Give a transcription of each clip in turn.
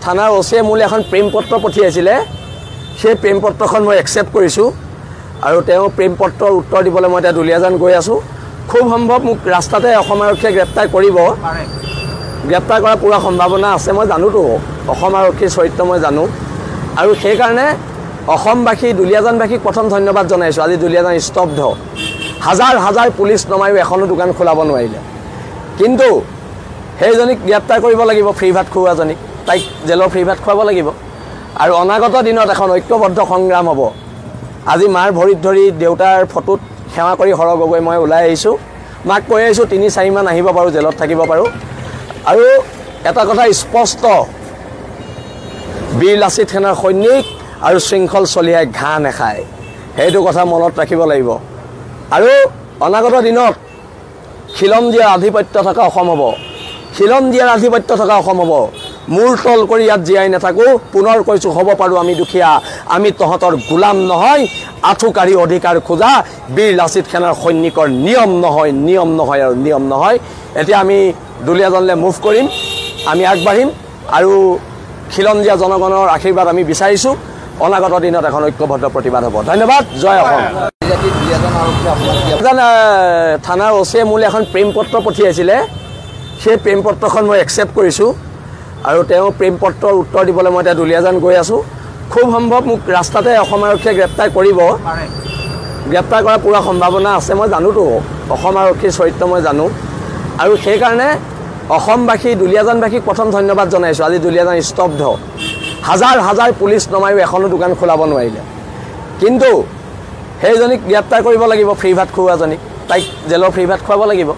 থানাৰ ওচিয়ে মোলৈ এখন প্ৰেম পত্ৰ পঠিয়াইছিলে সেই প্ৰেম পত্ৰখন মই একচেপ্ট কৰিছোঁ আৰু তেওঁ প্ৰেম পত্ৰৰ উত্তৰ দিবলৈ মই এতিয়া দুলীয়াজান গৈ আছোঁ খুব সম্ভৱ মোক ৰাস্তাতে অসম আৰক্ষীয়ে গ্ৰেপ্তাৰ কৰিব গ্ৰেপ্তাৰ কৰাৰ পুৰা সম্ভাৱনা আছে মই জানোতো অসম আৰক্ষীৰ চৰিত্ৰ মই জানো আৰু সেইকাৰণে অসমবাসী দুলীয়াজানবাসীক প্ৰথম ধন্যবাদ জনাইছোঁ আজি দুলীয়াজান স্তব্ধ হাজাৰ হাজাৰ পুলিচ নমায়ো এখনো দোকান খোলাব নোৱাৰিলে কিন্তু সেইজনীক গ্ৰেপ্তাৰ কৰিব লাগিব ফ্ৰী ভাত খুওৱাজনীক তাইক জেলৰ ফ্ৰী ভাত খুৱাব লাগিব আৰু অনাগত দিনত এখন ঐক্যবদ্ধ সংগ্ৰাম হ'ব আজি মাৰ ভৰিত ধৰি দেউতাৰ ফটোত সেৱা কৰি হৰ গগৈ মই ওলাই আহিছোঁ মাক কৈ আহিছোঁ ৩-৪ মান আহিব পাৰোঁ জেলত থাকিব পাৰোঁ আৰু এটা কথা স্পষ্ট বীৰ লাচিত সেনাৰ সৈনিক আৰু শৃংখল চলিয়াই ঘাঁহ নেখায় সেইটো কথা মনত ৰাখিব লাগিব আৰু অনাগত দিনত খিলঞ্জীয়াৰ আধিপত্য থকা অসম হ'ব খিলঞ্জীয়াৰ আধিপত্য থকা অসম হ'ব মূৰ তল কৰি ইয়াত জীয়াই নাথাকোঁ পুনৰ কৈছোঁ হ'ব পাৰোঁ আমি দুখীয়া আমি তহঁতৰ গোলাম নহয় আঁঠুকাঢ়ি অধিকাৰ খোজা বীৰ লাচিত সেনাৰ সৈনিকৰ নিয়ম নহয় আৰু নিয়ম নহয় এতিয়া আমি দুলীয়াজানলৈ মুভ কৰিম আমি আগবাঢ়িম আৰু খিলঞ্জীয়া জনগণৰ আশীৰ্বাদ আমি বিচাৰিছোঁ অনাগত দিনত এখন ঐক্যবদ্ধ প্ৰতিবাদ হ'ব ধন্যবাদ জয় অসম থানাৰ ওচিয়ে মোলৈ এখন প্ৰেম পত্ৰ পঠিয়াইছিলে সেই প্ৰেম পত্ৰখন মই একচেপ্ট কৰিছোঁ আৰু তেওঁ প্ৰেম পত্ৰৰ উত্তৰ দিবলৈ মই এতিয়া দুলীয়াজান গৈ আছোঁ খুব সম্ভৱ মোক ৰাস্তাতে অসম আৰক্ষীয়ে গ্ৰেপ্তাৰ কৰিব গ্ৰেপ্তাৰ কৰাৰ পুৰা সম্ভাৱনা আছে মই জানোতো অসম আৰক্ষীৰ চৰিত্ৰ মই জানো আৰু সেইকাৰণে অসমবাসী দুলীয়াজানবাসীক প্ৰথম ধন্যবাদ জনাইছোঁ আজি দুলীয়াজান স্তব্ধ হাজাৰ হাজাৰ পুলিচ নমায়ো এখনো দোকান খোলাব নোৱাৰিলে কিন্তু সেইজনীক গ্ৰেপ্তাৰ কৰিব লাগিব ফ্ৰী ভাত খুওৱাজনীক তাইক জেলৰ ফ্ৰী ভাত খুৱাব লাগিব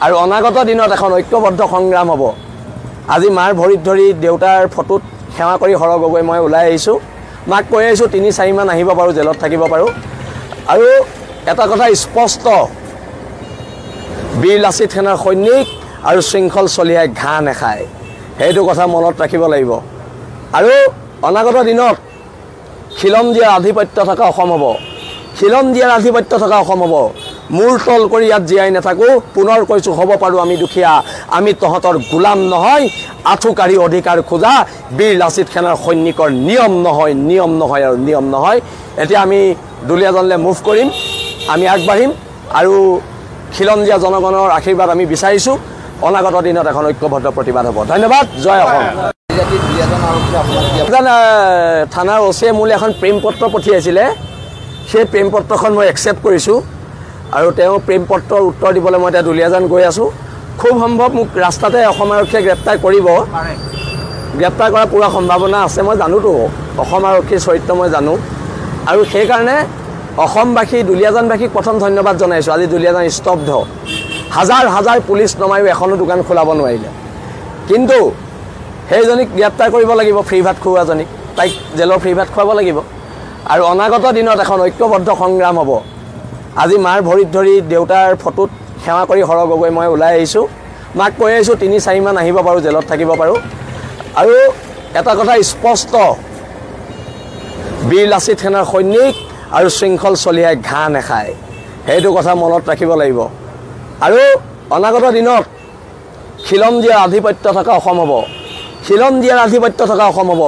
আৰু অনাগত দিনত এখন ঐক্যবদ্ধ সংগ্ৰাম হ'ব আজি মাৰ ভৰিত ধৰি দেউতাৰ ফটোত সেৱা কৰি হৰ গগৈ মই ওলাই আহিছোঁ মাক কৈ আহিছোঁ ৩-৪ মান আহিব পাৰোঁ জেলত থাকিব পাৰোঁ আৰু এটা কথা স্পষ্ট বীৰ লাচিত সেনাৰ সৈনিক আৰু শৃংখল চলিয়াই ঘাঁহ নেখায় সেইটো কথা মনত ৰাখিব লাগিব আৰু অনাগত দিনত খিলঞ্জীয়াৰ আধিপত্য থকা অসম হ'ব খিলঞ্জীয়াৰ আধিপত্য থকা অসম হ'ব মূৰ তল কৰি ইয়াত জীয়াই নাথাকোঁ পুনৰ কৈছোঁ হ'ব পাৰোঁ আমি দুখীয়া আমি তহঁতৰ গোলাম নহয় আঁঠুকাঢ়ি অধিকাৰ খোজা বীৰ লাচিত সেনাৰ সৈনিকৰ নিয়ম নহয় আৰু নিয়ম নহয় এতিয়া আমি দুলীয়াজানলৈ মুভ কৰিম আমি আগবাঢ়িম আৰু খিলঞ্জীয়া জনগণৰ আশীৰ্বাদ আমি বিচাৰিছোঁ অনাগত দিনত এখন ঐক্যবদ্ধ প্ৰতিবাদ হ'ব ধন্যবাদ জয় অসম থানাৰ ওচিয়ে মোলৈ এখন প্ৰেম পত্ৰ পঠিয়াইছিলে সেই প্ৰেম পত্ৰখন মই একচেপ্ট কৰিছোঁ আৰু তেওঁ প্ৰেম পত্ৰৰ উত্তৰ দিবলৈ মই এতিয়া দুলীয়াজান গৈ আছোঁ খুব সম্ভৱ মোক ৰাস্তাতে অসম আৰক্ষীয়ে গ্ৰেপ্তাৰ কৰিব গ্ৰেপ্তাৰ কৰাৰ পুৰা সম্ভাৱনা আছে মই জানোতো অসম আৰক্ষীৰ চৰিত্ৰ মই জানো আৰু সেইকাৰণে অসমবাসী দুলীয়াজানবাসীক প্ৰথম ধন্যবাদ জনাইছোঁ আজি দুলীয়াজান স্তব্ধ হাজাৰ হাজাৰ পুলিচ নমায়ো এখনো দোকান খোলাব নোৱাৰিলে কিন্তু সেইজনীক গ্ৰেপ্তাৰ কৰিব লাগিব ফ্ৰী ভাত খুওৱাজনীক তাইক জেলৰ ফ্ৰী ভাত খুৱাব লাগিব আৰু অনাগত দিনত এখন ঐক্যবদ্ধ সংগ্ৰাম হ'ব আজি মাৰ ভৰিত ধৰি দেউতাৰ ফটোত সেৱা কৰি হৰ গগৈ মই ওলাই আহিছোঁ মাক কৈ আহিছোঁ ৩-৪ মান আহিব পাৰোঁ জেলত থাকিব পাৰোঁ আৰু এটা কথা স্পষ্ট বীৰ লাচিত সেনাৰ সৈনিক আৰু শৃংখল চলিয়াই ঘাঁহ নেখায় সেইটো কথা মনত ৰাখিব লাগিব আৰু অনাগত দিনত খিলঞ্জীয়াৰ আধিপত্য থকা অসম হ'ব খিলঞ্জীয়াৰ আধিপত্য থকা অসম হ'ব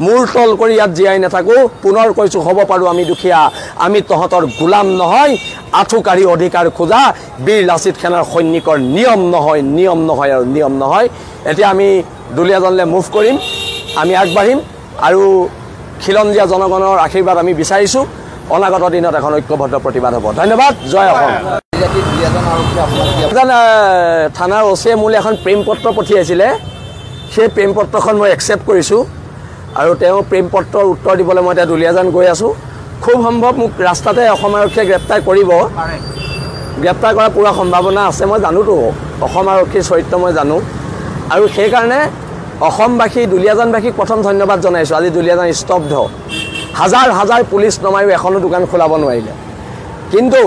মূৰ তল কৰি ইয়াত জীয়াই নাথাকোঁ পুনৰ কৈছোঁ হ'ব পাৰোঁ আমি দুখীয়া আমি তহঁতৰ গোলাম নহয় আঁঠুকাঢ়ি অধিকাৰ খোজা বীৰ লাচিত সেনাৰ সৈনিকৰ নিয়ম নহয় আৰু নিয়ম নহয় এতিয়া আমি দুলীয়াজানলৈ মুভ কৰিম আমি আগবাঢ়িম আৰু খিলঞ্জীয়া জনগণৰ আশীৰ্বাদ আমি বিচাৰিছোঁ অনাগত দিনত এখন ঐক্যবদ্ধ প্ৰতিবাদ হ'ব ধন্যবাদ জয় অসম থানাৰ ওচিয়ে মোলৈ এখন প্ৰেম পত্ৰ পঠিয়াইছিলে সেই প্ৰেম পত্ৰখন মই একচেপ্ট কৰিছোঁ আৰু তেওঁ প্ৰেম পত্ৰৰ উত্তৰ দিবলৈ মই এতিয়া দুলীয়াজান গৈ আছোঁ খুব সম্ভৱ মোক ৰাস্তাতে অসম আৰক্ষীয়ে গ্ৰেপ্তাৰ কৰিব গ্ৰেপ্তাৰ কৰাৰ পুৰা সম্ভাৱনা আছে মই জানোতো অসম আৰক্ষীৰ চৰিত্ৰ মই জানো আৰু সেইকাৰণে অসমবাসী দুলীয়াজানবাসীক প্ৰথম ধন্যবাদ জনাইছোঁ আজি দুলীয়াজান স্তব্ধ হাজাৰ হাজাৰ পুলিচ নমায়ো এখনো দোকান খোলাব নোৱাৰিলে কিন্তু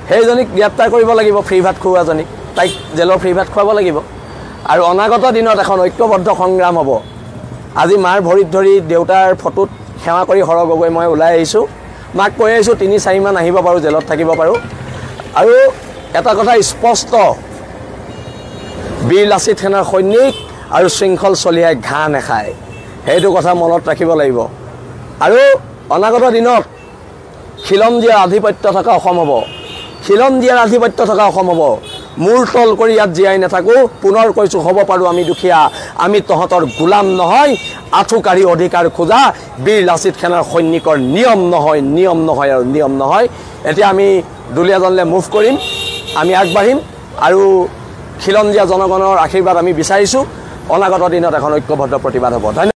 সেইজনীক গ্ৰেপ্তাৰ কৰিব লাগিব ফ্ৰী ভাত খুওৱাজনীক তাইক জেলৰ ফ্ৰী ভাত খুৱাব লাগিব আৰু অনাগত দিনত এখন ঐক্যবদ্ধ সংগ্ৰাম হ'ব আজি মাৰ ভৰিত ধৰি দেউতাৰ ফটোত সেৱা কৰি হৰ গগৈ মই ওলাই আহিছোঁ মাক কৈ আহিছোঁ ৩-৪ মান আহিব পাৰোঁ জেলত থাকিব পাৰোঁ আৰু এটা কথা স্পষ্ট বীৰ লাচিত সেনাৰ সৈনিক আৰু শৃংখল চলিয়াই ঘাঁহ নাখায় সেইটো কথা মনত ৰাখিব লাগিব আৰু অনাগত দিনত খিলঞ্জীয়াৰ আধিপত্য থকা অসম হ'ব খিলঞ্জীয়াৰ আধিপত্য থকা অসম হ'ব মূৰ তল কৰি ইয়াত জীয়াই নাথাকোঁ পুনৰ কৈছোঁ হ'ব পাৰোঁ আমি দুখীয়া আমি তহঁতৰ গোলাম নহয় আঁঠুকাঢ়ি অধিকাৰ খোজা বীৰ লাচিত সেনাৰ সৈনিকৰ নিয়ম নহয় আৰু নিয়ম নহয় এতিয়া আমি দুলীয়াজানলৈ মুভ কৰিম আমি আগবাঢ়িম আৰু খিলঞ্জীয়া জনগণৰ আশীৰ্বাদ আমি বিচাৰিছোঁ অনাগত দিনত এখন ঐক্যবদ্ধ প্ৰতিবাদ হ'ব।